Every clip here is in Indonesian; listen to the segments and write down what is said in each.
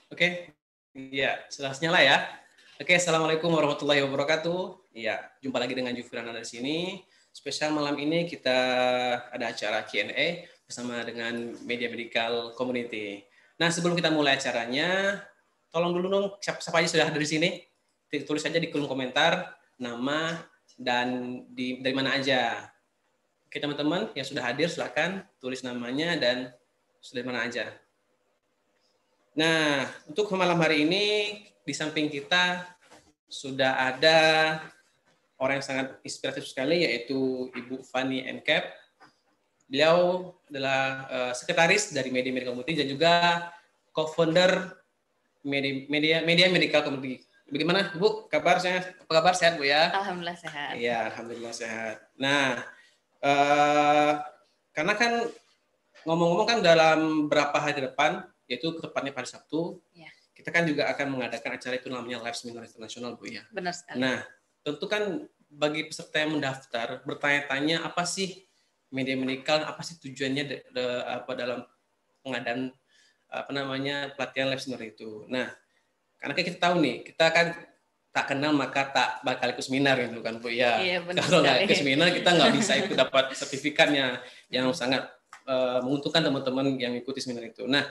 Oke, iya, sudah nyala ya. Oke, assalamualaikum warahmatullahi wabarakatuh. Iya, jumpa lagi dengan Jufrana dari sini. Spesial malam ini kita ada acara Q&A bersama dengan Media Medical Community. Nah, sebelum kita mulai acaranya, tolong dulu dong siapa aja sudah ada di sini. Tulis saja di kolom komentar nama dan dari mana aja. Oke, teman-teman yang sudah hadir silakan tulis namanya dan sudah dari mana aja. Nah, untuk malam hari ini di samping kita sudah ada orang yang sangat inspiratif sekali yaitu Ibu Fanny MCap. Beliau adalah sekretaris dari Media Medical Community dan juga co-founder Media Medical Community. Bagaimana Bu? Kabarnya? Apa kabar, sehat Bu ya? Alhamdulillah sehat. Iya, alhamdulillah sehat. Nah, karena kan ngomong-ngomong kan dalam berapa hari depan, yaitu tepatnya pada Sabtu, ya, kita kan juga akan mengadakan acara itu namanya Live Seminar Internasional, Bu ya. Benar sekali. Nah, tentu kan bagi peserta yang mendaftar bertanya-tanya apa sih media medical, apa sih tujuannya dalam pengadaan pelatihan live seminar itu. Nah, karena kita tahu nih, kita kan tak kenal maka tak bakal ikut seminar gitu kan Bu ya. Iya, kalau nggak ikut seminar kita nggak bisa ikut dapat sertifikatnya yang sangat menguntungkan teman-teman yang ikuti seminar itu. Nah,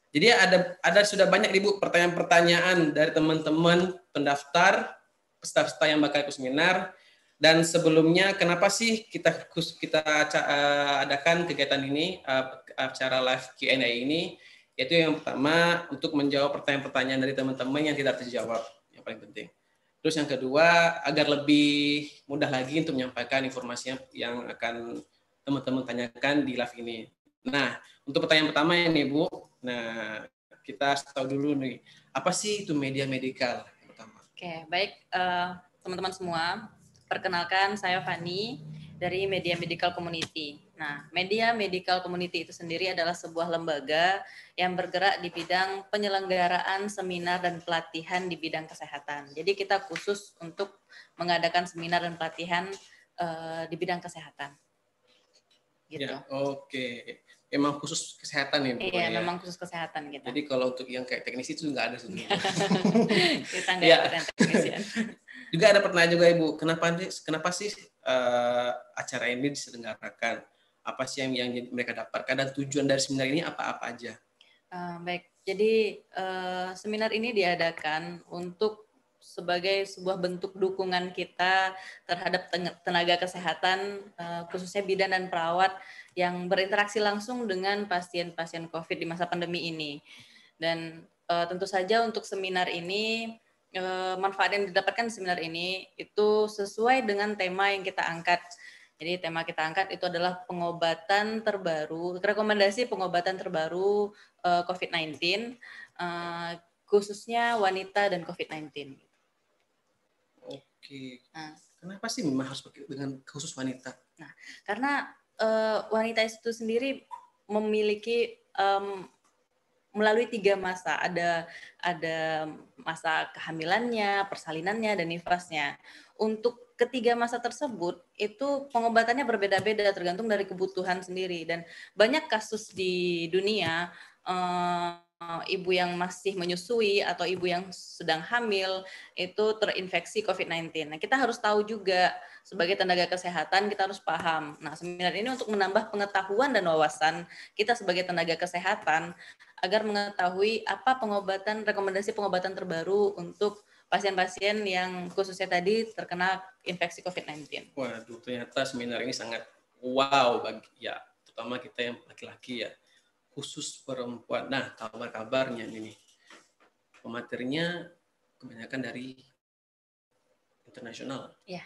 jadi ada sudah banyak Ibu pertanyaan-pertanyaan dari teman-teman pendaftar peserta yang bakal ikut seminar. Dan sebelumnya kenapa sih kita adakan kegiatan ini, acara live Q&A ini, yaitu yang pertama untuk menjawab pertanyaan-pertanyaan dari teman-teman yang tidak terjawab, yang paling penting. Terus yang kedua agar lebih mudah lagi untuk menyampaikan informasi yang akan teman-teman tanyakan di live ini. Nah, untuk pertanyaan pertama ini Bu, nah kita tahu dulu nih, apa sih itu media medical yang pertama? Oke, baik teman-teman semua, perkenalkan saya Fanny dari Media Medical Community. Nah, Media Medical Community itu sendiri adalah sebuah lembaga yang bergerak di bidang penyelenggaraan seminar dan pelatihan di bidang kesehatan. Jadi kita khusus untuk mengadakan seminar dan pelatihan di bidang kesehatan. Gitu. Ya, oke. Emang khusus kesehatan ya, Bu? Iya, memang khusus kesehatan kita. Jadi kalau untuk yang kayak teknisi itu nggak ada sebenarnya. Kita nggak ikut yang teknisian. Juga ada pertanyaan juga Ibu, kenapa sih acara ini diselenggarakan? Apa sih yang mereka dapatkan dan tujuan dari seminar ini apa-apa aja? Baik, jadi seminar ini diadakan untuk sebagai sebuah bentuk dukungan kita terhadap tenaga kesehatan, khususnya bidan dan perawat yang berinteraksi langsung dengan pasien-pasien COVID di masa pandemi ini. Dan tentu saja untuk seminar ini, manfaat yang didapatkan di seminar ini itu sesuai dengan tema yang kita angkat. Jadi tema kita angkat itu adalah pengobatan terbaru, rekomendasi pengobatan terbaru COVID-19, khususnya wanita dan COVID-19. Oke. Kenapa sih memang harus dengan khusus wanita? Nah, karena wanita itu sendiri memiliki melalui 3 masa, ada masa kehamilannya, persalinannya, dan nifasnya. Untuk ketiga masa tersebut itu pengobatannya berbeda-beda tergantung dari kebutuhan sendiri, dan banyak kasus di dunia ibu yang masih menyusui atau ibu yang sedang hamil itu terinfeksi COVID-19. Nah, kita harus tahu juga sebagai tenaga kesehatan kita harus paham. Nah, seminar ini untuk menambah pengetahuan dan wawasan kita sebagai tenaga kesehatan agar mengetahui apa rekomendasi pengobatan terbaru untuk pasien-pasien yang khususnya tadi terkena infeksi COVID-19. Waduh, ternyata seminar ini sangat wow bagi terutama kita yang laki-laki ya, khusus perempuan. Nah, kabar-kabarnya ini pematerinya kebanyakan dari internasional. Ya,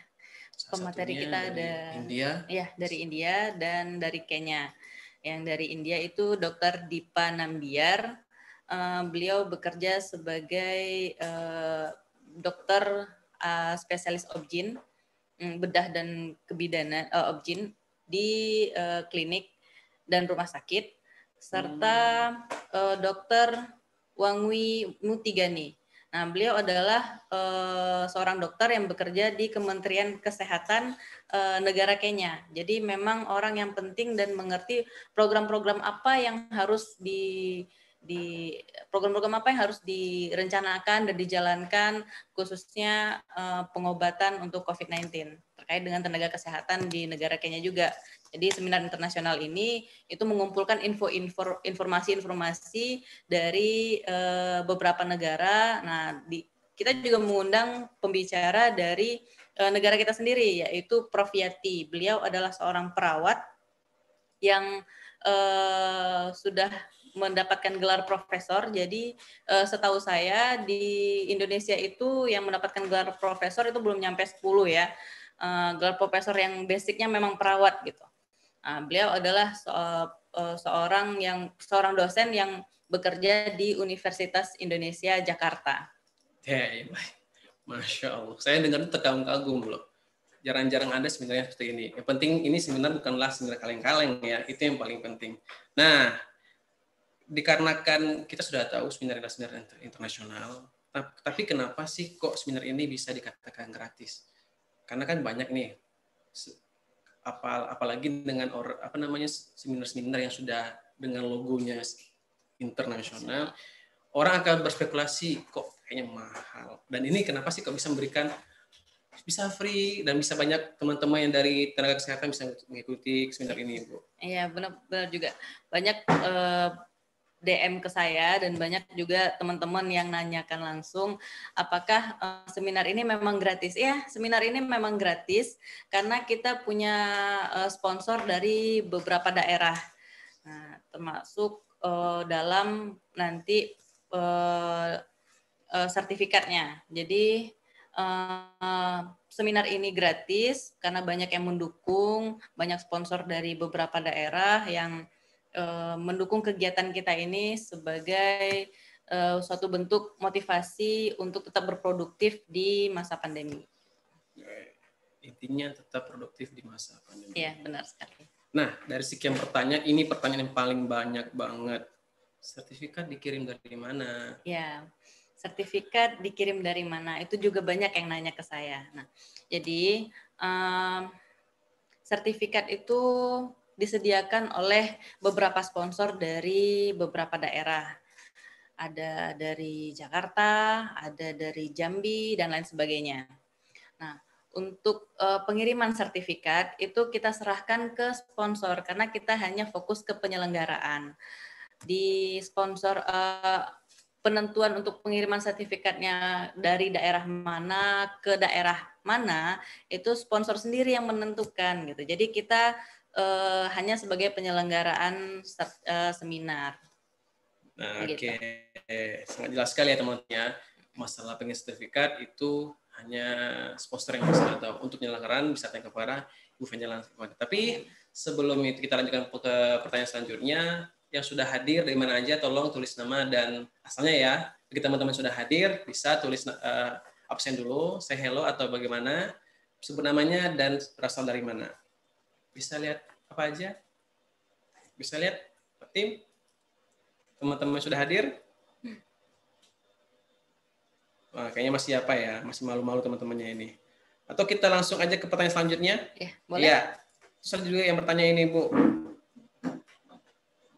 pemateri kita ada India. Ya, dari India dan dari Kenya. Yang dari India itu Dr. Dipa Nambiar. Beliau bekerja sebagai dokter spesialis obgyn, bedah dan kebidanan obgyn di klinik dan rumah sakit, serta Dr. Wangwi Mutigani. Nah, beliau adalah seorang dokter yang bekerja di Kementerian Kesehatan negara Kenya. Jadi memang orang yang penting dan mengerti program-program apa yang harus di program-program apa yang harus direncanakan dan dijalankan khususnya pengobatan untuk COVID-19 terkait dengan tenaga kesehatan di negara Kenya juga. Jadi seminar internasional ini itu mengumpulkan informasi-informasi dari beberapa negara. Nah, kita juga mengundang pembicara dari negara kita sendiri, yaitu Prof. Yati. Beliau adalah seorang perawat yang sudah mendapatkan gelar profesor. Jadi setahu saya di Indonesia itu yang mendapatkan gelar profesor itu belum nyampe 10 ya. Gelar profesor yang basicnya memang perawat gitu. Beliau adalah seorang dosen yang bekerja di Universitas Indonesia Jakarta. Ya, Masya Allah. Saya dengar itu terkagum-kagum loh. Jarang-jarang ada sebenarnya seperti ini. Yang penting ini seminar bukanlah seminar kaleng-kaleng ya. Itu yang paling penting. Nah, dikarenakan kita sudah tahu seminar adalah seminar internasional, tapi kenapa sih kok seminar ini bisa dikatakan gratis? Karena kan banyak nih, apalagi dengan seminar-seminar yang sudah dengan logonya internasional, orang akan berspekulasi kok kayaknya mahal. Dan ini kenapa sih kok bisa free dan bisa banyak teman-teman yang dari tenaga kesehatan bisa mengikuti seminar ini, Bu? Iya, benar juga. Banyak DM ke saya dan banyak juga teman-teman yang nanyakan langsung apakah seminar ini memang gratis. Ya, seminar ini memang gratis karena kita punya sponsor dari beberapa daerah. Nah, termasuk dalam nanti sertifikatnya. Jadi seminar ini gratis karena banyak yang mendukung, banyak sponsor dari beberapa daerah yang mendukung kegiatan kita ini sebagai suatu bentuk motivasi untuk tetap berproduktif di masa pandemi. Intinya tetap produktif di masa pandemi. Iya, benar sekali. Nah, dari sekian pertanyaan, ini pertanyaan yang paling banyak banget. Sertifikat dikirim dari mana? Ya, sertifikat dikirim dari mana? Itu juga banyak yang nanya ke saya. Nah, jadi sertifikat itu disediakan oleh beberapa sponsor dari beberapa daerah. Ada dari Jakarta, ada dari Jambi, dan lain sebagainya. Nah, untuk pengiriman sertifikat itu kita serahkan ke sponsor karena kita hanya fokus ke penyelenggaraan. Di sponsor penentuan untuk pengiriman sertifikatnya dari daerah mana ke daerah mana itu sponsor sendiri yang menentukan gitu. Jadi kita hanya sebagai penyelenggaraan seminar. Nah, Gitu. Sangat jelas sekali ya teman-teman. Masalah pengiriman sertifikat itu hanya sponsor yang bisa tahu. Untuk penyelenggaraan bisa tanya kepada Ibu Vanjala. Tapi sebelum itu kita lanjutkan ke pertanyaan selanjutnya. Yang sudah hadir dari mana aja, tolong tulis nama dan asalnya ya. Bagi teman-teman sudah hadir, bisa tulis absen dulu, say hello atau bagaimana, sebut namanya dan berasal dari mana. Bisa lihat apa aja? Bisa lihat tim? Teman-teman sudah hadir? Wah, kayaknya masih apa ya? Masih malu-malu teman-temannya ini. Atau kita langsung aja ke pertanyaan selanjutnya? Ya, boleh. Iya. Terus juga yang bertanya ini, Bu.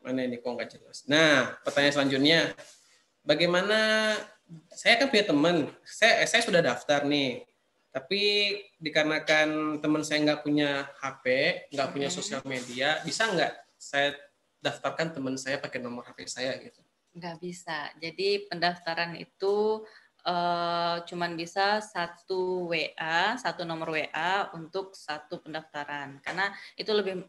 Mana ini kok nggak jelas? Nah, pertanyaan selanjutnya, bagaimana? Saya kan punya teman, saya sudah daftar nih, tapi dikarenakan teman saya nggak punya HP, nggak punya sosial media, bisa nggak saya daftarkan teman saya pakai nomor HP saya gitu? Nggak bisa. Jadi pendaftaran itu cuman bisa satu WA, satu nomor WA untuk satu pendaftaran. Karena itu lebih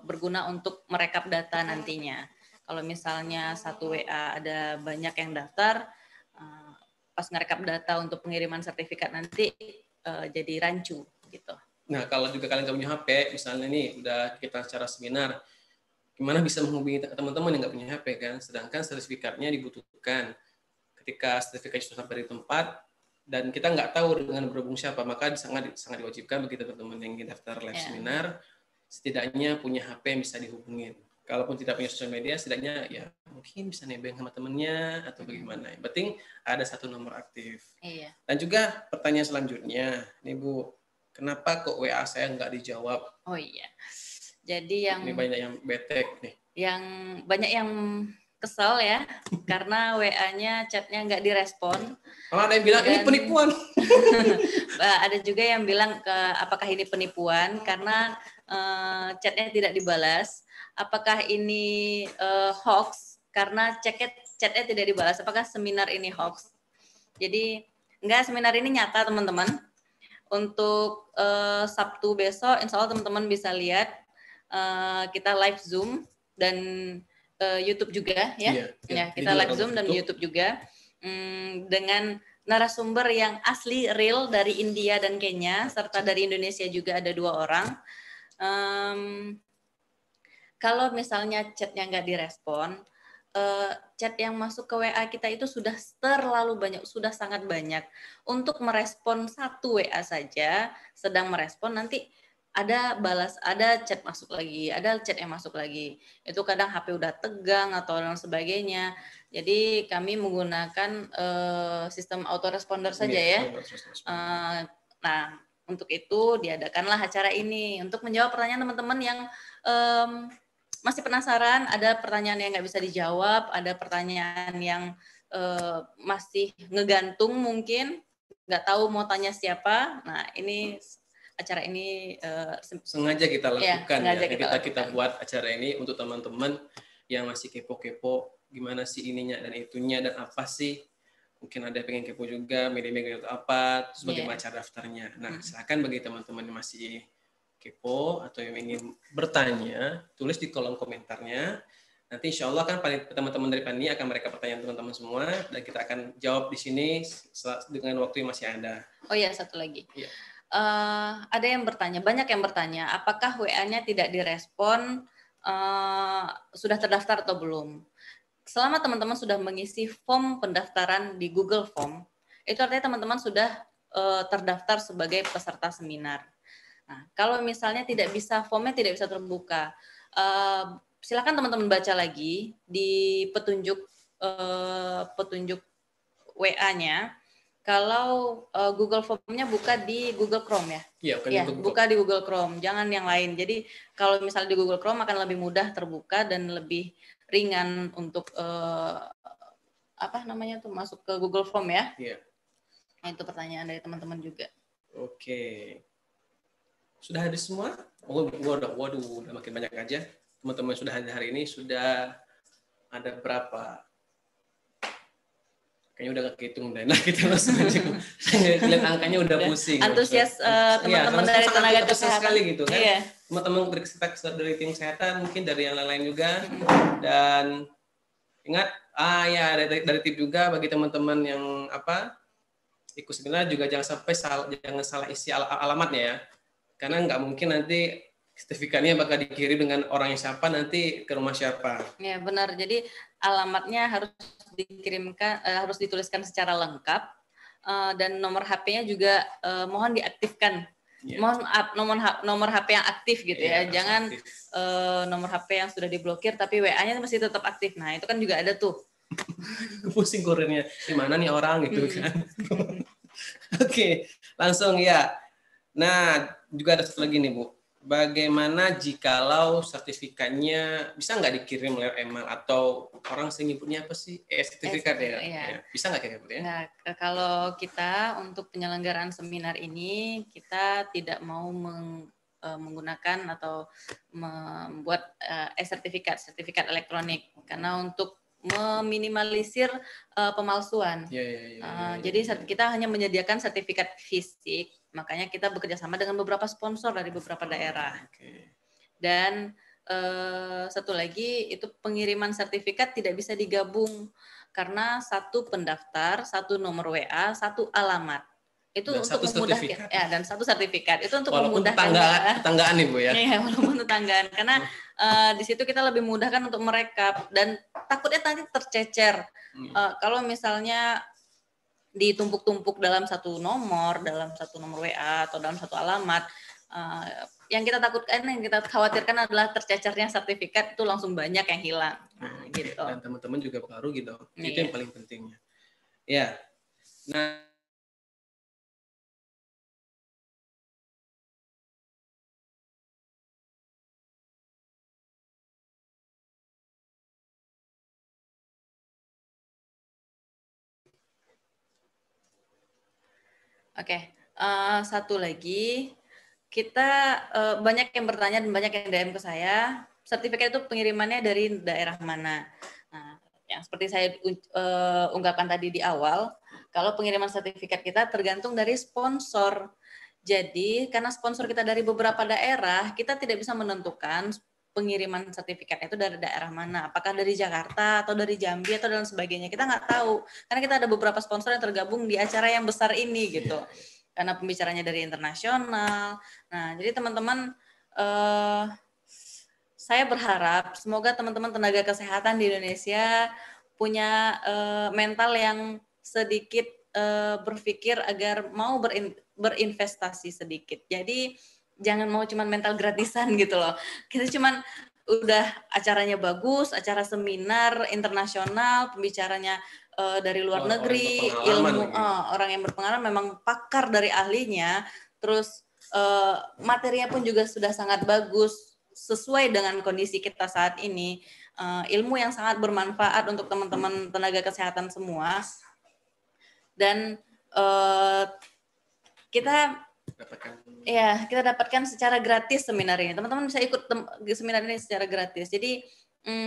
berguna untuk merekap data nantinya. Kalau misalnya satu WA ada banyak yang daftar, pas ngerekap data untuk pengiriman sertifikat nanti jadi rancu gitu. Nah, kalau juga kalian nggak punya HP, misalnya nih udah kita acara seminar, gimana bisa menghubungi teman-teman yang nggak punya HP kan? Sedangkan sertifikatnya dibutuhkan. Ketika sertifikat sudah sampai di tempat dan kita nggak tahu dengan berhubung siapa, maka sangat diwajibkan bagi teman-teman yang ingin daftar live seminar setidaknya punya HP yang bisa dihubungin. Kalaupun tidak punya sosial media, setidaknya ya mungkin bisa nebeng sama temennya atau bagaimana. Yang penting ada satu nomor aktif. Iya. Dan juga pertanyaan selanjutnya, nih Bu, kenapa kok WA saya nggak dijawab? Oh iya. Jadi yang ini banyak yang bete nih. Yang banyak yang kesel ya karena WA-nya, chatnya nggak direspon. Kalau ada yang bilang ini penipuan. Ada juga yang bilang apakah ini penipuan karena chatnya tidak dibalas. Apakah ini hoax karena chatnya tidak dibalas. Apakah seminar ini hoax? Jadi enggak, seminar ini nyata teman-teman. Untuk Sabtu besok, insya Allah teman-teman bisa lihat kita live Zoom dan YouTube juga ya. Ya, kita live Zoom dan YouTube juga dengan narasumber yang asli real dari India dan Kenya serta dari Indonesia juga ada 2 orang. Kalau misalnya chatnya nggak direspon, chat yang masuk ke WA kita itu sudah terlalu banyak, sudah sangat banyak. Untuk merespon 1 WA saja, sedang merespon nanti ada chat masuk lagi, ada chat yang masuk lagi. Itu kadang HP udah tegang atau dan sebagainya. Jadi kami menggunakan sistem autoresponder saja ya. Nah, untuk itu diadakanlah acara ini untuk menjawab pertanyaan teman-teman yang masih penasaran, ada pertanyaan yang nggak bisa dijawab, ada pertanyaan yang masih ngegantung mungkin, nggak tahu mau tanya siapa. Nah, ini acara ini sengaja kita lakukan sengaja kita buat acara ini untuk teman-teman yang masih kepo-kepo gimana sih ininya dan itunya dan apa sih, mungkin ada pengen kepo juga media-media itu apa, terus bagaimana cara daftarnya. Nah, silakan bagi teman-teman yang masih kepo atau yang ingin bertanya, tulis di kolom komentarnya. Nanti insya Allah kan teman-teman dari Panitia akan mereka pertanyaan teman-teman semua dan kita akan jawab di sini dengan waktu yang masih ada. Oh ya, satu lagi. Yeah. Ada yang bertanya, banyak yang bertanya, apakah WA-nya tidak direspon, sudah terdaftar atau belum? Selama teman-teman sudah mengisi form pendaftaran di Google Form, itu artinya teman-teman sudah terdaftar sebagai peserta seminar. Nah, kalau misalnya formnya tidak bisa terbuka, silakan teman-teman baca lagi di petunjuk WA-nya. Kalau Google Form-nya buka di Google Chrome ya. Iya, buka di Google Chrome, jangan yang lain. Jadi kalau misalnya di Google Chrome akan lebih mudah terbuka dan lebih ringan untuk masuk ke Google Form ya. Iya. Nah, itu pertanyaan dari teman-teman juga. Oke. Sudah hadir semua? Waduh, udah makin banyak aja. Teman-teman sudah hadir hari ini sudah ada berapa? Kayaknya udah kehitung deh. Nah, kita langsung aja. Lihat angkanya udah pusing. Antusias teman-teman dari tenaga kesehatan sekali gitu kan. Iya. Teman-teman dari tim kesehatan, mungkin dari yang lain juga. Dan ingat, dari tim juga bagi teman-teman yang ikut seminar juga jangan salah isi alamatnya ya. Karena nggak mungkin nanti sertifikatnya bakal dikirim dengan orang yang siapa, nanti ke rumah siapa. Ya benar. Jadi alamatnya harus dikirimkan, harus dituliskan secara lengkap dan nomor HP-nya juga mohon diaktifkan. Yeah. Mohon nomor HP yang aktif gitu ya. Jangan nomor HP yang sudah diblokir tapi WA-nya masih tetap aktif. Nah itu kan juga ada tuh. Pusing kurirnya. Gimana nih orang gitu kan. Oke, langsung ya. Nah, juga ada satu lagi nih Bu. Bagaimana jikalau sertifikatnya bisa nggak dikirim lewat email atau orang nyebutnya apa sih? Sertifikat ya? Bisa nggak kayak gitu ya? Nah, kalau kita untuk penyelenggaraan seminar ini kita tidak mau menggunakan atau membuat sertifikat elektronik karena untuk meminimalisir pemalsuan. Jadi kita hanya menyediakan sertifikat fisik. Makanya kita bekerja sama dengan beberapa sponsor dari beberapa daerah. Dan satu lagi itu pengiriman sertifikat tidak bisa digabung karena satu pendaftar, satu nomor WA, satu alamat. Itu dan untuk memudahkan dan satu sertifikat. Itu untuk memudahkan tetanggaan nih Bu ya. Iya, walaupun tetanggaan karena di situ kita lebih mudahkan untuk merekap dan takutnya nanti tercecer. Kalau misalnya ditumpuk-tumpuk dalam satu nomor WA atau dalam satu alamat, yang kita takutkan, yang kita khawatirkan adalah tercecernya sertifikat itu langsung banyak yang hilang. Gitu. Dan teman-teman juga pengaruh gitu. Itu yang paling pentingnya. Ya. Nah, Oke, satu lagi, kita banyak yang bertanya dan banyak yang DM ke saya, sertifikat itu pengirimannya dari daerah mana? Nah, yang seperti saya ungkapkan tadi di awal, kalau pengiriman sertifikat kita tergantung dari sponsor. Jadi, karena sponsor kita dari beberapa daerah, kita tidak bisa menentukan pengiriman sertifikat itu dari daerah mana. Apakah dari Jakarta atau dari Jambi atau dan sebagainya. Kita nggak tahu. Karena kita ada beberapa sponsor yang tergabung di acara yang besar ini gitu. Karena pembicaranya dari internasional. Nah, jadi teman-teman, saya berharap semoga teman-teman tenaga kesehatan di Indonesia punya mental yang sedikit berpikir agar mau berinvestasi sedikit. Jadi jangan mau cuman mental gratisan gitu loh. Kita cuman udah acaranya bagus, acara seminar internasional, pembicaranya dari luar negeri, ilmu orang yang berpengalaman memang pakar dari ahlinya, terus materinya pun juga sudah sangat bagus sesuai dengan kondisi kita saat ini, ilmu yang sangat bermanfaat untuk teman-teman tenaga kesehatan semua. Dan kita dapatkan secara gratis seminar ini. Teman-teman bisa ikut seminar ini secara gratis. Jadi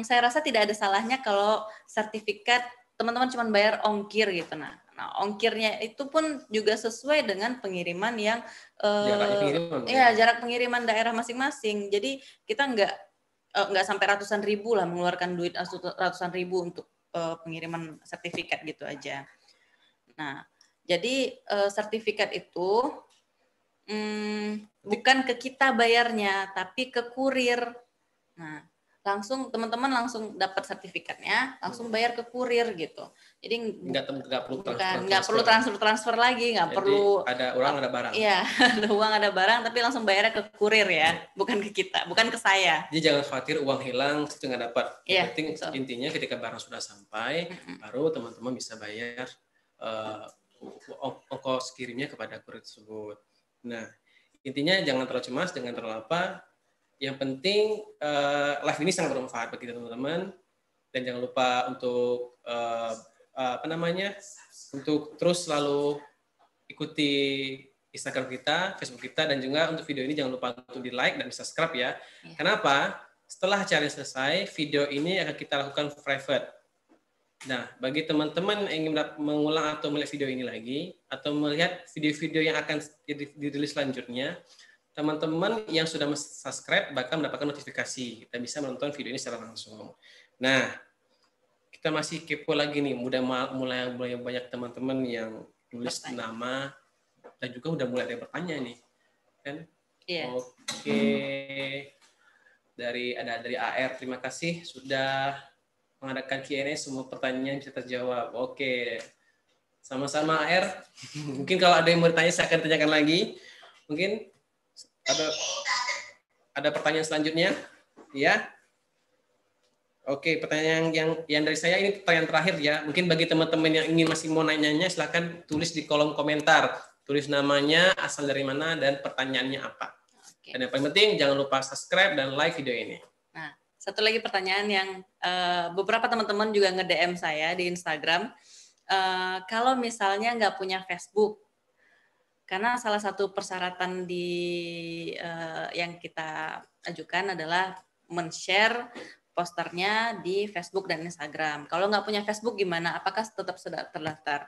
saya rasa tidak ada salahnya kalau sertifikat teman-teman cuma bayar ongkir gitu. Nah, ongkirnya itu pun juga sesuai dengan pengiriman yang jarak pengiriman daerah masing-masing. Jadi kita nggak sampai ratusan ribu lah mengeluarkan duit ratusan ribu untuk pengiriman sertifikat gitu aja. Nah, jadi sertifikat itu bukan ke kita bayarnya, tapi ke kurir. Nah, teman-teman langsung dapat sertifikatnya, langsung bayar ke kurir gitu. Jadi nggak perlu transfer lagi, nggak perlu ada uang ada barang. Iya, ada uang ada barang, tapi langsung bayarnya ke kurir ya, bukan ke kita, bukan ke saya. Jadi jangan khawatir uang hilang itu nggak dapat. Yang penting intinya ketika barang sudah sampai, baru teman-teman bisa bayar ongkos kirimnya kepada kurir tersebut. Nah, intinya jangan terlalu cemas, jangan terlalu apa. Yang penting live ini sangat bermanfaat bagi teman-teman, dan jangan lupa untuk untuk terus selalu ikuti Instagram kita, Facebook kita, dan juga untuk video ini jangan lupa untuk di like dan subscribe ya. Kenapa? Setelah acara selesai, video ini akan kita lakukan private. Nah, bagi teman-teman yang ingin mengulang atau melihat video ini lagi, atau melihat video-video yang akan dirilis selanjutnya, teman-teman yang sudah subscribe bakal mendapatkan notifikasi. Kita bisa menonton video ini secara langsung. Nah, kita masih kepo lagi nih. Mulai banyak teman-teman yang tulis nama dan juga udah mulai ada bertanya nih, kan? Yeah. Oke. Dari AR, terima kasih sudah mengadakan Q&A, semua pertanyaan bisa terjawab. Oke. Sama-sama AR. Mungkin kalau ada yang mau bertanya saya akan tanyakan lagi. Mungkin ada pertanyaan selanjutnya, ya? Oke, pertanyaan yang dari saya ini pertanyaan terakhir ya. Mungkin bagi teman-teman yang ingin masih mau nanya-nanya, silakan tulis di kolom komentar. Tulis namanya, asal dari mana, dan pertanyaannya apa. Okay. Dan yang paling penting jangan lupa subscribe dan like video ini. Nah, satu lagi pertanyaan yang beberapa teman-teman juga nge-DM saya di Instagram. Kalau misalnya nggak punya Facebook, karena salah satu persyaratan yang kita ajukan adalah men-share posternya di Facebook dan Instagram. Kalau nggak punya Facebook gimana? Apakah tetap sudah terdaftar?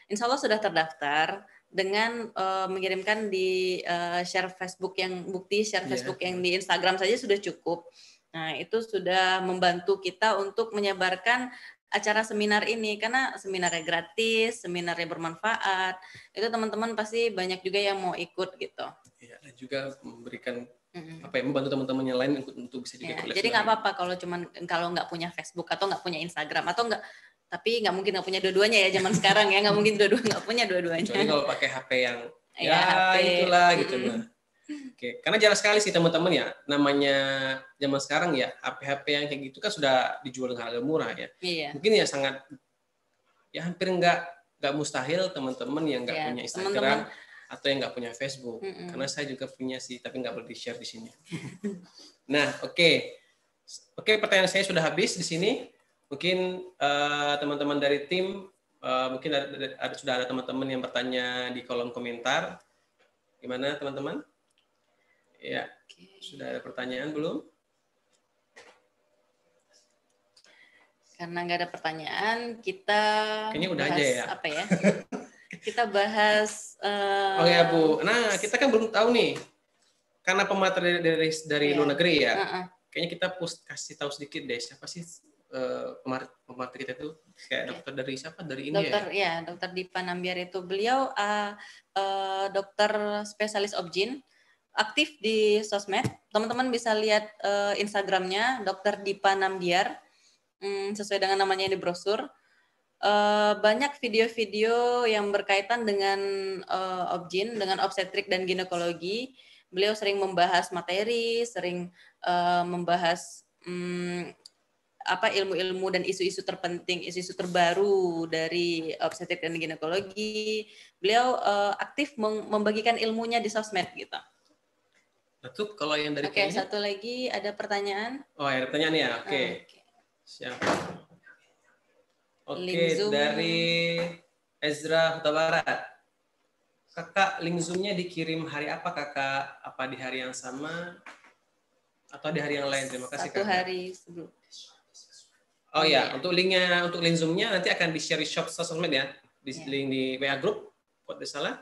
Insya Allah sudah terdaftar dengan mengirimkan di share Facebook Facebook yang di Instagram saja sudah cukup. Nah, itu sudah membantu kita untuk menyebarkan acara seminar ini, karena seminarnya gratis, seminarnya bermanfaat. Itu teman-teman pasti banyak juga yang mau ikut gitu. Ya, dan juga memberikan membantu teman-teman yang lain untuk bisa juga. Ya, jadi nggak apa-apa kalau nggak punya Facebook atau nggak punya Instagram atau nggak, tapi nggak mungkin nggak punya dua-duanya ya zaman sekarang ya, nggak mungkin nggak punya dua-duanya. Kecuali kalau pakai HP yang HP. Itulah gitu lah. Oke, karena jarang sekali sih teman-teman ya, namanya zaman sekarang ya, HP-HP yang kayak gitu kan sudah dijual dengan harga murah ya. Iya. Mungkin ya hampir nggak mustahil teman-teman yang nggak punya Instagram atau yang nggak punya Facebook. Karena saya juga punya sih, tapi nggak boleh di-share di sini. Nah, oke, pertanyaan saya sudah habis di sini. Mungkin teman-teman dari tim Mungkin sudah ada teman-teman yang bertanya di kolom komentar. Gimana teman-teman? Ya, sudah ada pertanyaan belum? Karena nggak ada pertanyaan, kita kayaknya udah bahas aja ya. apa ya? Kita bahas. Oh ya Bu, nah kita kan belum tahu nih, karena pemateri dari luar negeri ya. Kayaknya kita kasih tahu sedikit deh, siapa sih pemateri kita itu, kayak dokter dari siapa, dari India Dokter Dipa Nambiar itu. Beliau dokter spesialis objin, aktif di sosmed. Teman-teman bisa lihat Instagramnya Dokter Dipa Nambiar, sesuai dengan namanya di brosur. Banyak video-video yang berkaitan dengan objin, dengan obstetrik dan ginekologi. Beliau sering membahas materi, sering membahas ilmu-ilmu dan isu-isu terpenting, isu-isu terbaru dari obstetrik dan ginekologi. Beliau aktif membagikan ilmunya di sosmed gitu. Betul, kalau yang dari Oke, satu lagi ada pertanyaan. Oh, ada pertanyaan ya. Oke. Siap. Oke, dari Ezra Huta Barat. Kakak, link Zoom-nya dikirim hari apa Kakak? Apa di hari yang sama atau di hari yang lain? Terima kasih Kakak. 1 hari sebelum. Oh ya, untuk link Zoom-nya nanti akan di-share di shop sosmed ya. Di link di WA group, kalau tidak salah.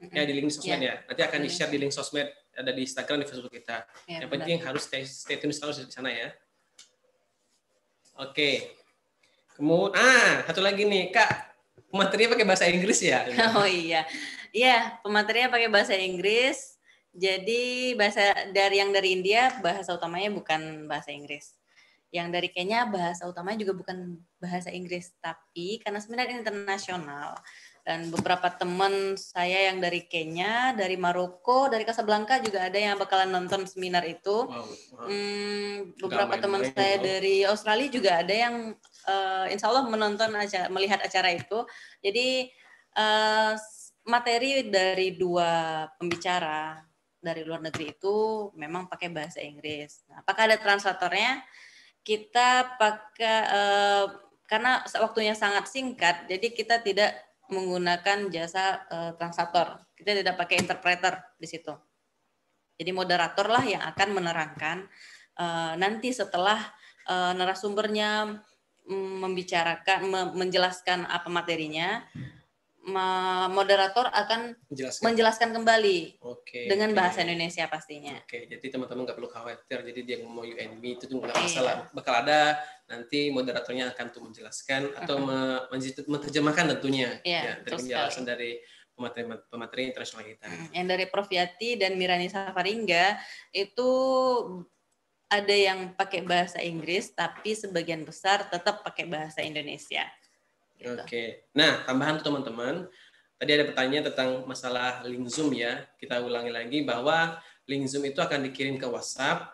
Ya, di link sosmed ya. Nanti akan di-share di link sosmed, ada di Instagram, di Facebook kita. Yang penting harus stay tune selalu di sana ya. Oke. Kemudian, satu lagi nih, Kak. Materinya pakai bahasa Inggris ya? Oh iya. Iya, pematerinya pakai bahasa Inggris. Jadi dari India bahasa utamanya bukan bahasa Inggris. Yang dari Kenya bahasa utamanya juga bukan bahasa Inggris, tapi karena sebenarnya internasional. Dan beberapa teman saya yang dari Kenya, dari Maroko, dari Casablanca juga ada yang bakalan nonton seminar itu. Beberapa teman saya dari Australia juga ada yang insya Allah melihat acara itu. Jadi materi dari 2 pembicara dari luar negeri itu memang pakai bahasa Inggris. Nah, apakah ada translatornya? Kita pakai karena waktunya sangat singkat, jadi kita tidak menggunakan jasa translator. Kita tidak pakai interpreter di situ. Jadi moderator lah yang akan menerangkan nanti setelah narasumbernya menjelaskan apa materinya, moderator akan menjelaskan kembali dengan bahasa Indonesia pastinya. Oke, jadi teman-teman nggak perlu khawatir. Jadi dia ngomong UNB itu tuh nggak masalah. Bakal ada nanti moderatornya akan tuh menjelaskan atau menerjemahkan tentunya ya, dari penjelasan dari pemateri internasional kita. Yang dari Prof Yati dan Mirani Safaringga itu ada yang pakai bahasa Inggris, tapi sebagian besar tetap pakai bahasa Indonesia. Gitu. Oke. Nah, tambahan tuh teman-teman. Tadi ada pertanyaan tentang masalah link Zoom ya. Kita ulangi lagi bahwa link Zoom itu akan dikirim ke WhatsApp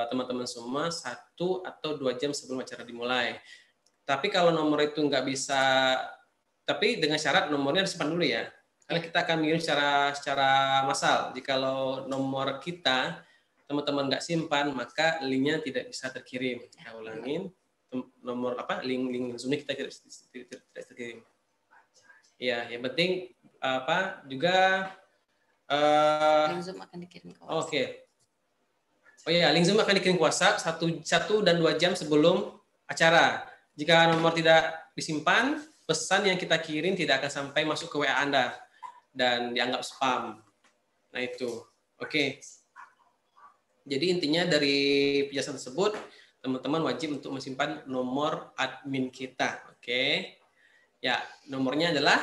teman-teman semua 1 atau 2 jam sebelum acara dimulai. Tapi kalau nomor itu nggak bisa, tapi dengan syarat nomornya disimpan dulu ya. Karena kita akan mengirim secara massal. Jikalau nomor kita teman-teman nggak simpan, maka linknya tidak bisa terkirim. Kita ulangin. Nomor link Zoom-nya kita tidak terkirim. Ya, yang penting juga link Zoom akan dikirim ke WhatsApp. Oke. Oh ya, link Zoom akan dikirim ke WhatsApp 1 dan 2 jam sebelum acara. Jika nomor tidak disimpan, pesan yang kita kirim tidak akan sampai masuk ke WA Anda dan dianggap spam. Nah, itu. Oke. Jadi intinya dari penjelasan tersebut, teman-teman wajib untuk menyimpan nomor admin kita. Oke. Ya, nomornya adalah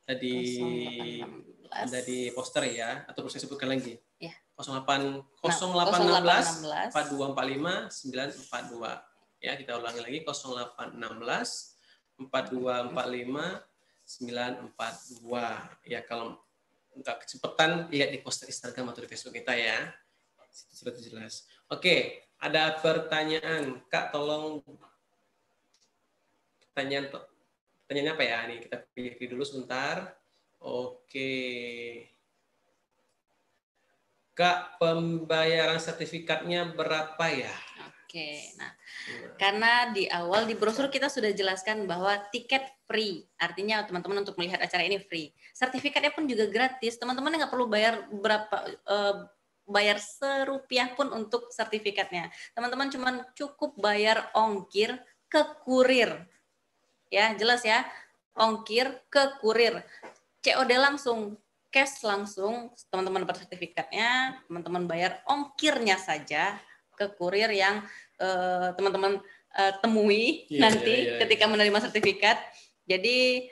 ada di poster ya, atau saya sebutkan lagi. Ya. 0816 4245 942. Ya, kita ulangi lagi 0816 4245 942. Ya, kalau enggak kecepatan lihat di poster Instagram atau di Facebook kita ya. Itu sudah jelas. Oke, ada pertanyaan. Kak, tolong pertanyaannya apa ya? Nih, kita pilih dulu sebentar. Oke. Kak, pembayaran sertifikatnya berapa ya? Oke, nah karena di awal di brosur kita sudah jelaskan bahwa tiket free, artinya teman-teman untuk melihat acara ini free. Sertifikatnya pun juga gratis, teman-teman nggak perlu bayar bayar serupiah pun untuk sertifikatnya. Teman-teman cuma cukup bayar ongkir ke kurir, ya jelas ya, ongkir ke kurir, COD langsung, cash langsung, teman-teman dapat sertifikatnya, teman-teman bayar ongkirnya saja ke kurir yang teman-teman temui nanti ketika menerima sertifikat. Jadi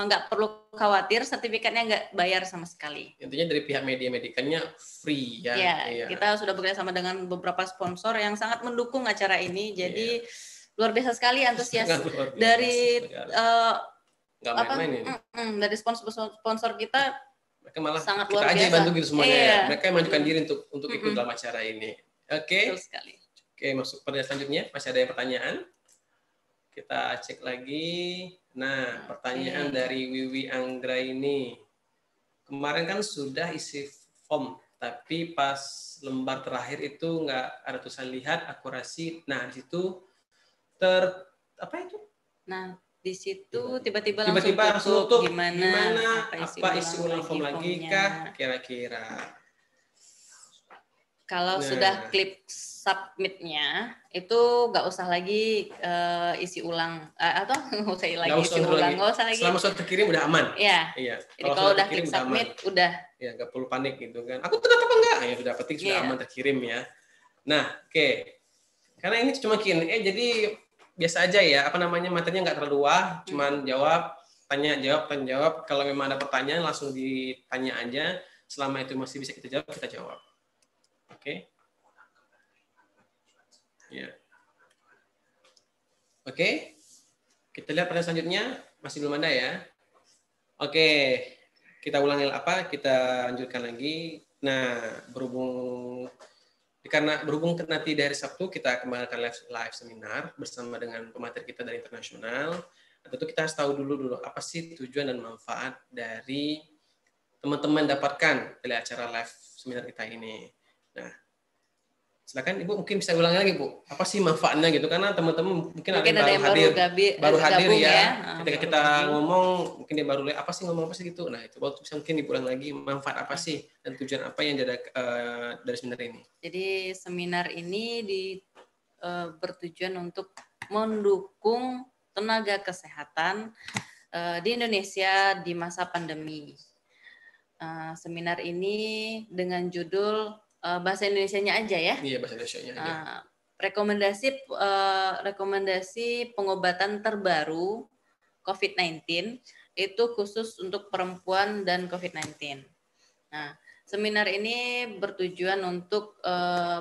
nggak perlu khawatir, sertifikatnya nggak bayar sama sekali. Intinya dari pihak media medikannya free ya. Ya, kita sudah bekerjasama dengan beberapa sponsor yang sangat mendukung acara ini. Jadi luar biasa sekali antusias dari nggak main-main ini. Dari sponsor kita. Mereka malah sangat kita luar aja biasa. Bantu gitu semuanya ya. Mereka mengajukan diri untuk ikut dalam acara ini. Oke. Betul sekali. Oke, masuk pada selanjutnya. Masih ada yang pertanyaan? Kita cek lagi. Nah, pertanyaan dari Wiwi Anggra ini. Kemarin kan sudah isi form, tapi pas lembar terakhir itu nggak ada tulisan lihat akurasi. Nah, di situ apa itu? Nah, di situ tiba-tiba langsung tutup. Gimana apa isi ulang form lagi kah kira-kira? Kalau sudah klik submitnya itu nggak usah lagi isi ulang atau nggak usah lagi isi ulang, nggak usah lagi. Selama sudah terkirim udah aman. Iya. Jadi kalau udah klik submit udah. Ya nggak perlu panik gitu kan. Aku terdapat apa enggak? Ya sudah penting sudah aman terkirim ya. Nah, oke. Karena ini cuma Q&A jadi biasa aja ya. Apa namanya materinya nggak terlalu wah. Cuman jawab, tanya jawab. Kalau memang ada pertanyaan langsung ditanya aja. Selama itu masih bisa kita jawab, kita jawab. Oke. Ya. Oke. Kita lihat pertanyaan selanjutnya. Masih belum ada ya. Oke. Kita ulangi kita lanjutkan lagi. Nah, berhubung nanti dari Sabtu kita kembangkan live seminar bersama dengan pemateri kita dari internasional. Tentu kita harus tahu dulu apa sih tujuan dan manfaat dari teman-teman dapatkan dari acara live seminar kita ini. Nah, silakan Ibu mungkin bisa ulangi lagi Bu. Apa sih manfaatnya gitu? Karena teman-teman mungkin ada yang baru hadir ya. Ketika kita ngomong mungkin dia baru lihat apa sih gitu. Nah, itu waktu bisa mungkin diulang lagi manfaat apa sih dan tujuan apa yang dari seminar ini. Jadi seminar ini bertujuan untuk mendukung tenaga kesehatan di Indonesia di masa pandemi. Seminar ini dengan judul bahasa Indonesianya aja ya. Iya, bahasa Indonesianya aja. Rekomendasi pengobatan terbaru COVID-19 itu khusus untuk perempuan dan COVID-19. Nah, seminar ini bertujuan untuk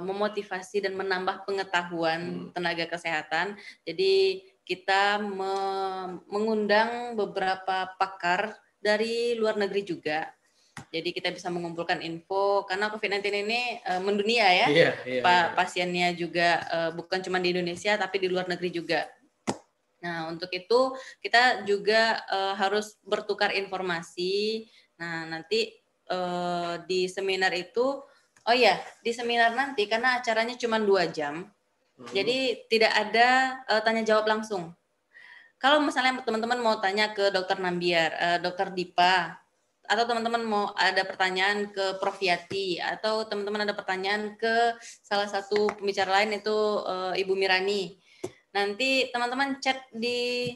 memotivasi dan menambah pengetahuan tenaga kesehatan. Jadi kita mengundang beberapa pakar dari luar negeri juga. Jadi kita bisa mengumpulkan info karena COVID-19 ini mendunia ya. Pasiennya juga bukan cuma di Indonesia tapi di luar negeri juga. Nah, untuk itu kita juga harus bertukar informasi. Nah, nanti di seminar itu, di seminar nanti karena acaranya cuma 2 jam, jadi tidak ada tanya jawab langsung. Kalau misalnya teman-teman mau tanya ke Dr. Nambiar, Dr. Dipa, atau teman-teman mau ada pertanyaan ke Prof. Yati, atau teman-teman ada pertanyaan ke salah satu pembicara lain itu Ibu Mirani, nanti teman-teman chat di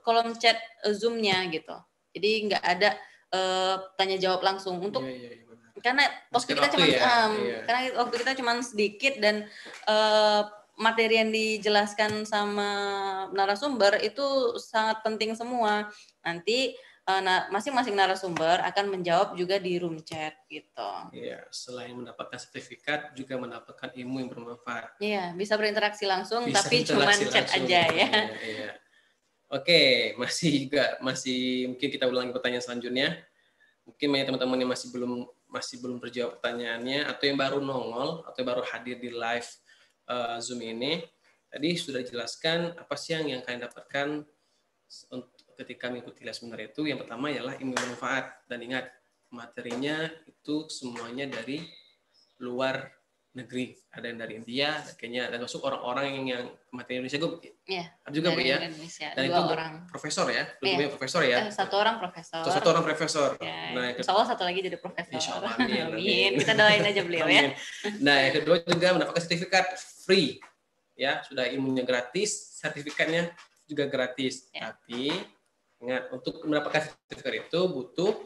kolom chat Zoom-nya gitu. Jadi nggak ada tanya jawab langsung untuk karena waktu kita cuma sedikit dan materi yang dijelaskan sama narasumber itu sangat penting semua. Nanti masing-masing narasumber akan menjawab juga di room chat gitu. Iya, selain mendapatkan sertifikat juga mendapatkan ilmu yang bermanfaat. Iya, bisa berinteraksi langsung tapi cuma chat aja ya. Iya. Oke, masih mungkin kita ulangi pertanyaan selanjutnya. Mungkin banyak teman-teman yang masih belum terjawab pertanyaannya atau yang baru nongol atau yang baru hadir di live Zoom ini. Tadi sudah dijelaskan apa sih yang kalian dapatkan ketika mengikuti les seminar itu. Yang pertama ialah ilmu bermanfaat, dan ingat materinya itu semuanya dari luar negeri, ada yang dari India, Kenya, dan masuk orang-orang yang mati Indonesia gue ada juga Bu dari ya. Indonesia, Dan 2 itu orang. profesor ya, dua profesor ya. 1 orang profesor. Satu orang profesor. Ya, Nah, insya Allah 1 lagi jadi profesor. Insya Allah, amin, amin. Kita doain aja beliau ya. Nah, yang kedua juga mendapatkan sertifikat free, ya sudah ilmunya gratis, sertifikatnya juga gratis. Ya. Tapi ingat untuk mendapatkan sertifikat itu butuh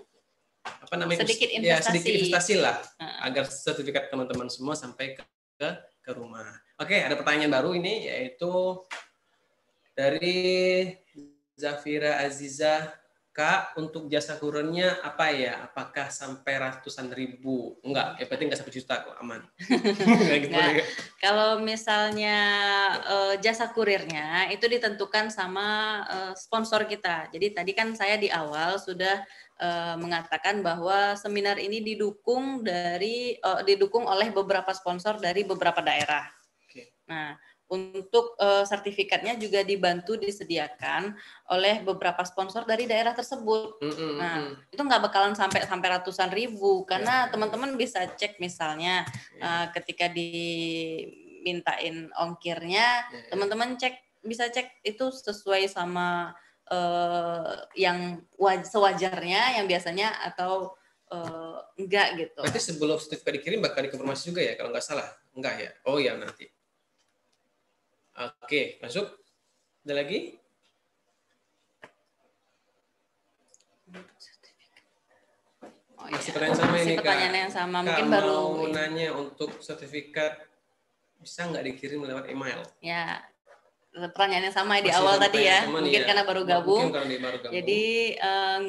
apa namanya sedikit investasi, ya, sedikit investasi lah agar sertifikat teman-teman semua sampai ke rumah. Oke, ada pertanyaan baru ini yaitu dari Zafira Aziza, Kak, untuk jasa kurirnya apa ya? Apakah sampai ratusan ribu? Enggak, yang penting nggak sampai juta kok, aman. Gitu. Nggak. Kalau misalnya jasa kurirnya itu ditentukan sama sponsor kita. Jadi tadi kan saya di awal sudah mengatakan bahwa seminar ini didukung oleh beberapa sponsor dari beberapa daerah. Oke. Nah, untuk sertifikatnya juga dibantu disediakan oleh beberapa sponsor dari daerah tersebut. Nah, itu nggak bakalan sampai ratusan ribu karena teman-teman bisa cek misalnya ketika dimintain ongkirnya, teman-teman bisa cek itu sesuai sama yang sewajarnya yang biasanya atau enggak gitu. Berarti sebelum sertifikat dikirim bakal dikonfirmasi juga ya kalau nggak salah? Enggak ya? Oh ya nanti. Oke, masuk. Ada lagi? Masih pertanyaan sama ini, Kak. Pertanyaan yang sama. Mungkin Kak, baru mau nanya untuk sertifikat bisa nggak dikirim lewat email? Ya, pertanyaan yang sama di awal tadi ya. Mungkin karena baru gabung. Jadi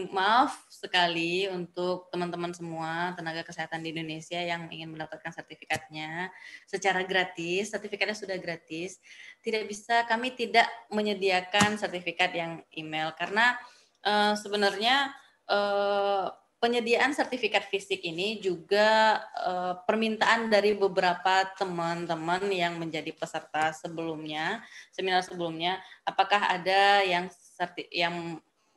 maaf sekali untuk teman-teman semua tenaga kesehatan di Indonesia yang ingin mendapatkan sertifikatnya secara gratis. Sertifikatnya sudah gratis. Kami tidak menyediakan sertifikat yang email karena sebenarnya penyediaan sertifikat fisik ini juga permintaan dari beberapa teman-teman yang menjadi peserta sebelumnya, seminar sebelumnya, apakah ada yang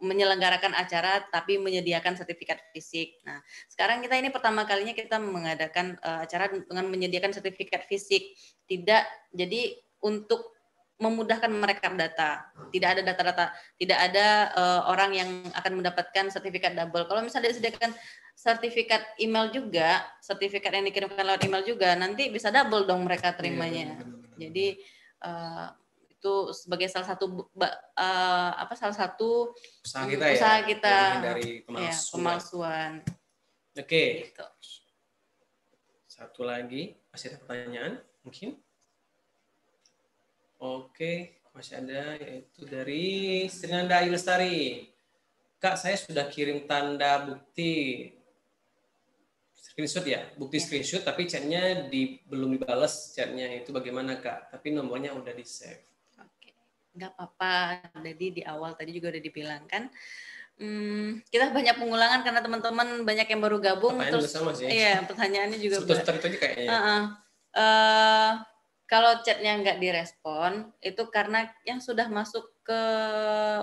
menyelenggarakan acara tapi menyediakan sertifikat fisik. Nah, sekarang kita ini pertama kalinya kita mengadakan acara dengan menyediakan sertifikat fisik. Jadi untuk memudahkan merekam data. Tidak ada data-data, tidak ada orang yang akan mendapatkan sertifikat double. Kalau misalnya disediakan sertifikat email juga, sertifikat yang dikirimkan lewat email juga, nanti bisa double dong mereka terimanya. Jadi itu sebagai salah satu usaha kita dari pemalsuan. Oke. Gitu. Satu lagi, masih ada pertanyaan mungkin? Oke, masih ada yaitu dari Srinanda Yulestari. Kak, saya sudah kirim tanda bukti screenshot ya, bukti screenshot tapi chatnya belum dibalas chatnya itu bagaimana Kak? Tapi nomornya udah di save. Oke, nggak apa-apa. Jadi di awal tadi juga udah dibilang kan. Kita banyak pengulangan karena teman-teman banyak yang baru gabung. Pertanyaan juga sama sih. Iya, pertanyaannya juga. Seperti itu kayaknya. Kalau chatnya nggak direspon, itu karena yang sudah masuk ke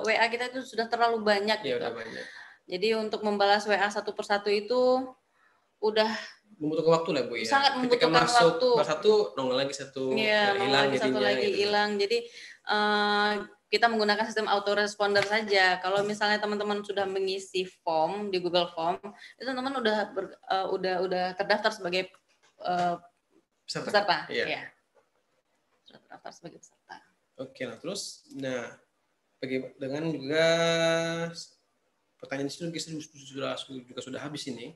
WA kita itu sudah terlalu banyak gitu. Udah banyak. Jadi untuk membalas WA satu persatu itu udah membutuhkan waktu lah Bu ya. Sangat membutuhkan waktu. Ketika satu nongol lagi satu hilang lagi satu lagi hilang. Jadi kita menggunakan sistem autoresponder saja. Kalau misalnya teman-teman sudah mengisi form di Google Form, itu teman-teman udah terdaftar sebagai peserta. Iya. Ya. Sudah terdaftar sebagai peserta. Oke, nah terus, dengan juga pertanyaan itu juga sudah habis ini.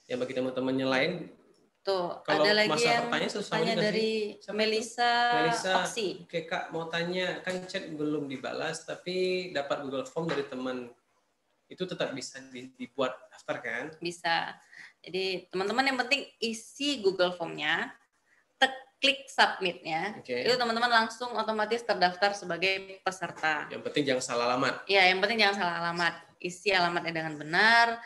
Ya bagi teman-teman yang lain. Tuh, kalau ada lagi yang tanya dari Melisa Oksi. Oke Kak, mau tanya, kan chat belum dibalas, tapi dapat Google Form dari teman. Itu tetap bisa dibuat daftar kan? Bisa. Jadi teman-teman yang penting isi Google Form-nya, klik submit-nya, itu teman-teman langsung otomatis terdaftar sebagai peserta. Yang penting jangan salah alamat. Ya, yang penting jangan salah alamat. Isi alamatnya dengan benar,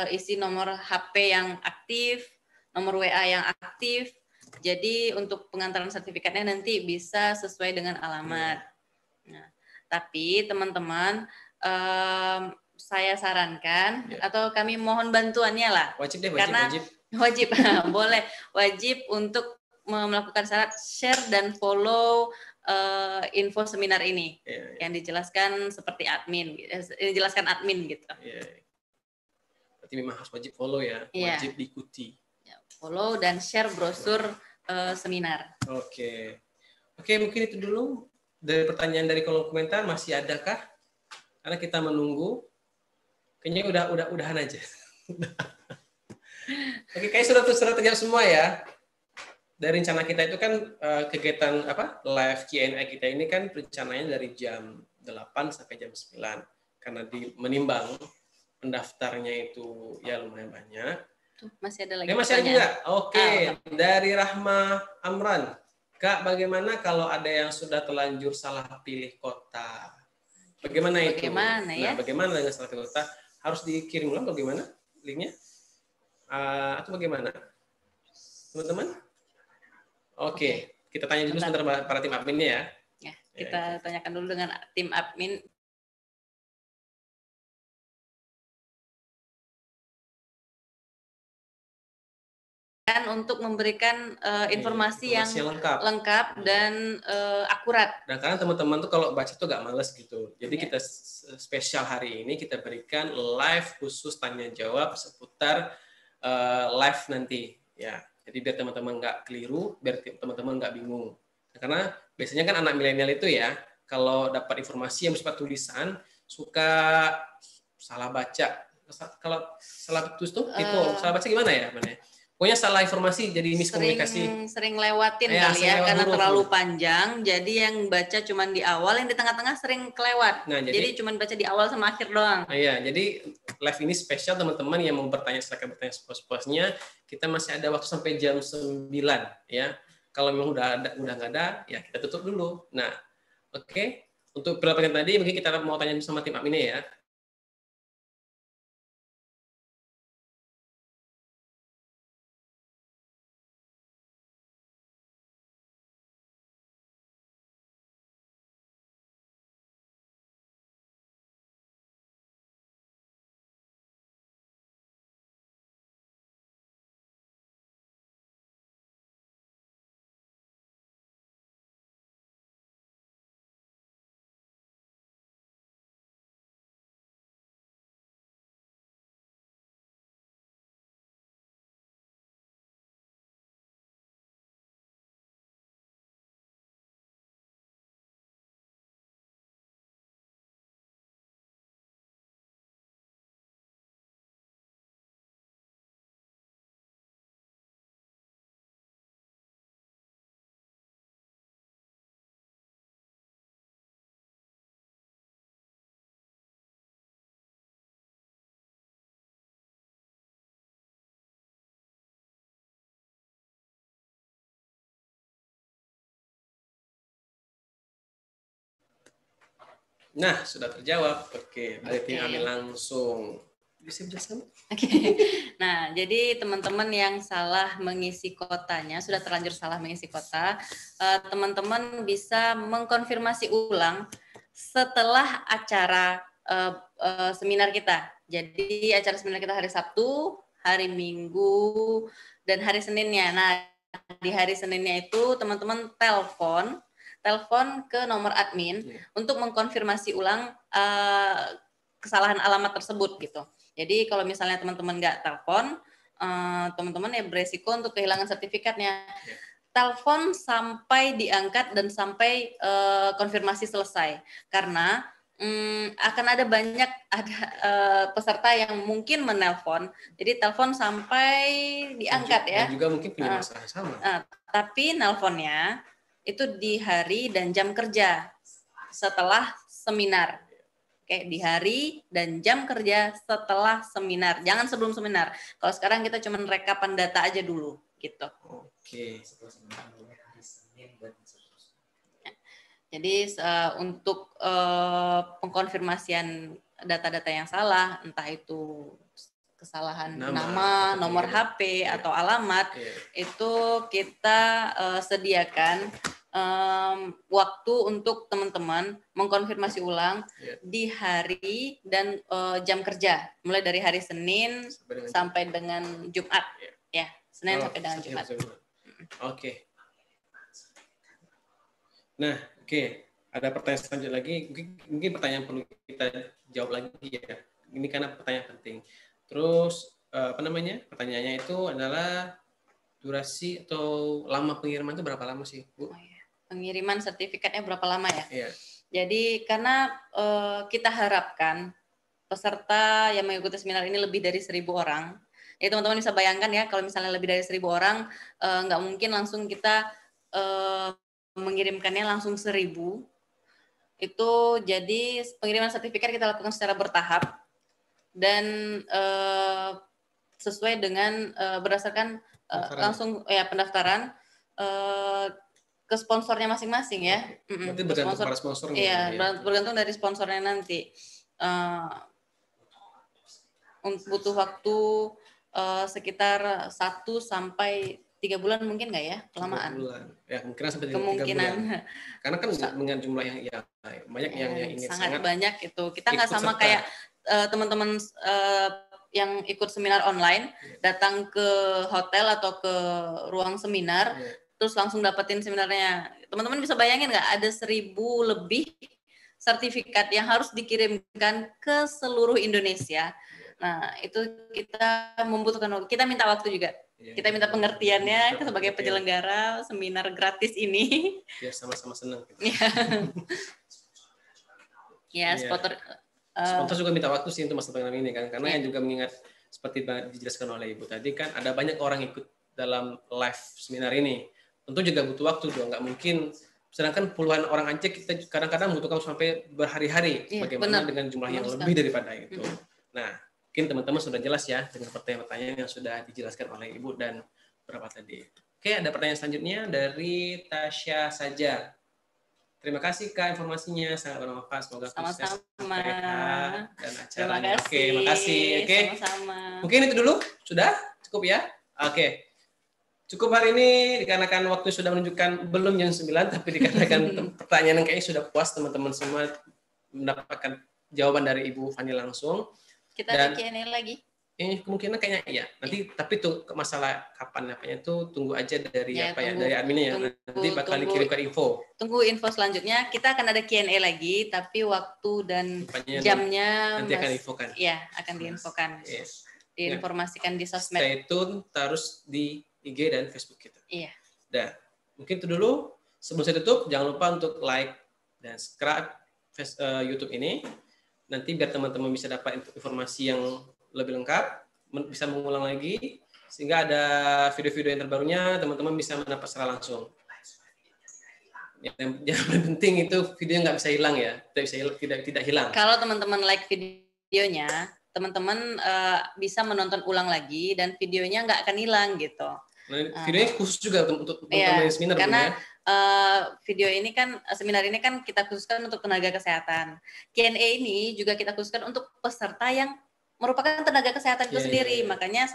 isi nomor HP yang aktif, nomor WA yang aktif. Jadi untuk pengantaran sertifikatnya nanti bisa sesuai dengan alamat. Nah, tapi teman-teman, saya sarankan atau kami mohon bantuannya lah. Wajib deh, karena wajib. Wajib, boleh. Wajib untuk melakukan syarat share dan follow info seminar ini yang dijelaskan seperti admin, dijelaskan admin gitu. Berarti memang harus wajib follow ya, wajib diikuti. Follow dan share brosur seminar. Oke, mungkin itu dulu dari pertanyaan dari kolom komentar. Masih adakah? Karena kita menunggu. Kayaknya udahan aja. Oke, kayaknya sudah terjawab semua ya. Dari rencana kita itu kan kegiatan live Q&A kita ini kan rencananya dari jam 8 sampai jam 9. Karena menimbang pendaftarnya itu ya lumayan banyak. Masih ada lagi masih ada juga. Oke, dari Rahma Amran. Kak, bagaimana kalau ada yang sudah terlanjur salah pilih kota? Bagaimana itu? Ya? Nah, bagaimana dengan salah pilih kota? Harus dikirim ulang bagaimana linknya? Atau bagaimana? Teman-teman? Oke. Kita tanya dulu sebentar para tim adminnya ya. Kita tanyakan dulu dengan tim admin. Untuk memberikan informasi yang lengkap dan akurat. Dan karena teman-teman tuh kalau baca tuh gak males gitu. Jadi kita spesial hari ini kita berikan live khusus tanya jawab seputar live nanti ya. Jadi biar teman-teman nggak keliru, biar teman-teman nggak bingung. Karena biasanya kan anak milenial itu ya, kalau dapat informasi yang bersifat tulisan suka salah baca. Kalau salah tulis tuh salah baca gimana ya? Pokoknya salah informasi jadi miskomunikasi. Sering lewatin kali ya karena terlalu panjang. Jadi yang baca cuma di awal, yang di tengah-tengah sering kelewat. Nah, jadi cuma baca di awal sama akhir doang. Iya, jadi live ini spesial teman-teman yang mau bertanya, silakan bertanya sepuas-puasnya. Kita masih ada waktu sampai jam 9 ya. Kalau memang udah nggak ada, ya kita tutup dulu. Nah, oke. Untuk pertanyaan tadi mungkin kita mau tanya sama tim adminnya ya. Nah, sudah terjawab. Oke, dari tim admin langsung. Bisa bersama? Oke. Nah, jadi teman-teman yang salah mengisi kotanya, sudah terlanjur salah mengisi kota, teman-teman bisa mengkonfirmasi ulang setelah acara seminar kita. Jadi acara seminar kita hari Sabtu, hari Minggu, dan hari Seninnya. Nah, di hari Seninnya itu teman-teman telepon ke nomor admin untuk mengkonfirmasi ulang kesalahan alamat tersebut gitu. Jadi kalau misalnya teman-teman nggak telepon, teman-teman ya beresiko untuk kehilangan sertifikatnya. Telepon sampai diangkat dan sampai konfirmasi selesai, karena akan ada banyak peserta yang mungkin menelpon, jadi telepon sampai diangkat ya. Dan juga mungkin punya masalah sama. Tapi nelponnya itu di hari dan jam kerja setelah seminar. Oke, di hari dan jam kerja setelah seminar, jangan sebelum seminar. Kalau sekarang kita cuma rekapan data aja dulu, gitu. Oke. Jadi untuk pengkonfirmasian data-data yang salah, entah itu kesalahan nama, nomor HP atau alamat, itu kita sediakan waktu untuk teman-teman mengkonfirmasi ulang di hari dan jam kerja, mulai dari hari Senin sampai dengan Jumat. Ya, Senin sampai dengan Jumat. Oke. Nah, oke. Ada pertanyaan selanjutnya lagi. Mungkin pertanyaan perlu kita jawab lagi ya. Ini karena pertanyaan penting. Terus pertanyaannya itu adalah durasi atau lama pengiriman itu berapa lama sih, Bu? Oh, ya. Pengiriman sertifikatnya berapa lama ya? Iya. Jadi karena kita harapkan peserta yang mengikuti seminar ini lebih dari 1.000 orang. Ya teman-teman bisa bayangkan ya kalau misalnya lebih dari 1.000 orang, nggak mungkin langsung kita mengirimkannya langsung 1.000. Itu jadi pengiriman sertifikat kita lakukan secara bertahap dan sesuai dengan berdasarkan langsung ya pendaftaran ke sponsornya masing-masing ya. Berarti bergantung pada sponsornya. Iya, bergantung dari sponsornya nanti. Butuh waktu sekitar 1 sampai 3 bulan mungkin nggak ya? Kelamaan. 3 bulan. Ya, mungkin sampai 3 kemungkinan. bulan. Karena kan dengan jumlah yang banyak yang ingin sangat banyak itu. Kita nggak sama kayak teman-teman yang ikut seminar online, datang ke hotel atau ke ruang seminar, terus langsung dapetin seminarnya. Teman-teman bisa bayangin nggak, ada 1.000 lebih sertifikat yang harus dikirimkan ke seluruh Indonesia. Nah, itu kita membutuhkan waktu. Kita minta waktu juga. Kita minta pengertiannya sebagai penyelenggara seminar gratis ini. Biar sama-sama senang. Ya, sponsor juga minta waktu sih untuk masa pengenalan ini kan, karena yang juga mengingat seperti dijelaskan oleh Ibu tadi kan ada banyak orang ikut dalam live seminar ini, tentu juga butuh waktu dong, nggak mungkin sedangkan puluhan orang aja kita kadang-kadang membutuhkan sampai berhari-hari, bagaimana dengan jumlah yang lebih daripada itu. Nah, mungkin teman-teman sudah jelas ya dengan pertanyaan-pertanyaan yang sudah dijelaskan oleh Ibu dan berapa tadi. Oke, ada pertanyaan selanjutnya dari Tasya saja. Terima kasih Kak informasinya, sangat bermanfaat. Semoga sukses dan acaranya. Oke, makasih. Oke. Sama-sama. Mungkin itu dulu, sudah cukup ya. Oke. Cukup hari ini dikarenakan waktu sudah menunjukkan belum jam 9, tapi dikarenakan pertanyaan yang kayaknya sudah puas teman-teman semua mendapatkan jawaban dari Ibu Fani langsung. Kita ada Q&A lagi. Kemungkinan kayaknya iya. Nanti tapi tuh masalah kapan apanya tuh tunggu aja dari dari adminnya ya. Nanti bakal dikirimkan info. Tunggu info selanjutnya. Kita akan ada Q&A lagi, tapi waktu dan jamnya nanti akan diinfokan. Iya, akan diinfokan. Diinformasikan di sosmed. Stay tune terus di IG dan Facebook kita. Iya. Dah. Mungkin itu dulu. Sebelum saya tutup, jangan lupa untuk like dan subscribe YouTube ini. Nanti biar teman-teman bisa dapat informasi yang lebih lengkap, bisa mengulang lagi, sehingga ada video-video yang terbarunya, teman-teman bisa mendapat secara langsung. Yang paling penting itu videonya nggak bisa hilang ya, tidak hilang. Kalau teman-teman like videonya, teman-teman bisa menonton ulang lagi dan videonya nggak akan hilang gitu. Nah, videonya khusus juga untuk teman-teman seminar. Karena video ini kan, seminar ini kan kita khususkan untuk tenaga kesehatan. Q&A ini juga kita khususkan untuk peserta yang merupakan tenaga kesehatan itu sendiri. Makanya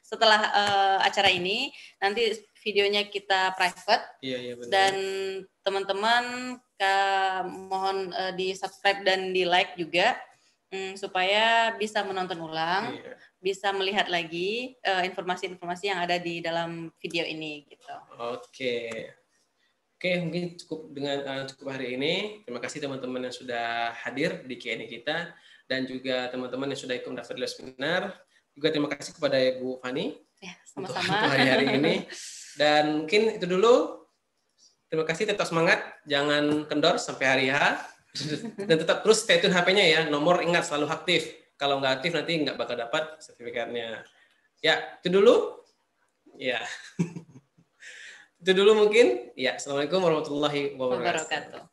setelah acara ini nanti videonya kita private dan teman-teman mohon di subscribe dan di like juga supaya bisa menonton ulang, bisa melihat lagi informasi-informasi yang ada di dalam video ini gitu. Oke, mungkin cukup hari ini. Terima kasih teman-teman yang sudah hadir di Q&A kita. Dan juga teman-teman yang sudah ikut mendaftar di seminar. Juga terima kasih kepada Ibu Fani sama-sama untuk hari ini. Dan mungkin itu dulu. Terima kasih, tetap semangat, jangan kendor sampai hari H. Dan tetap terus stay tune HP-nya ya. Nomor ingat selalu aktif. Kalau nggak aktif nanti nggak bakal dapat sertifikatnya. Ya, itu dulu. Ya. Itu dulu mungkin. Ya, Assalamualaikum warahmatullahi wabarakatuh.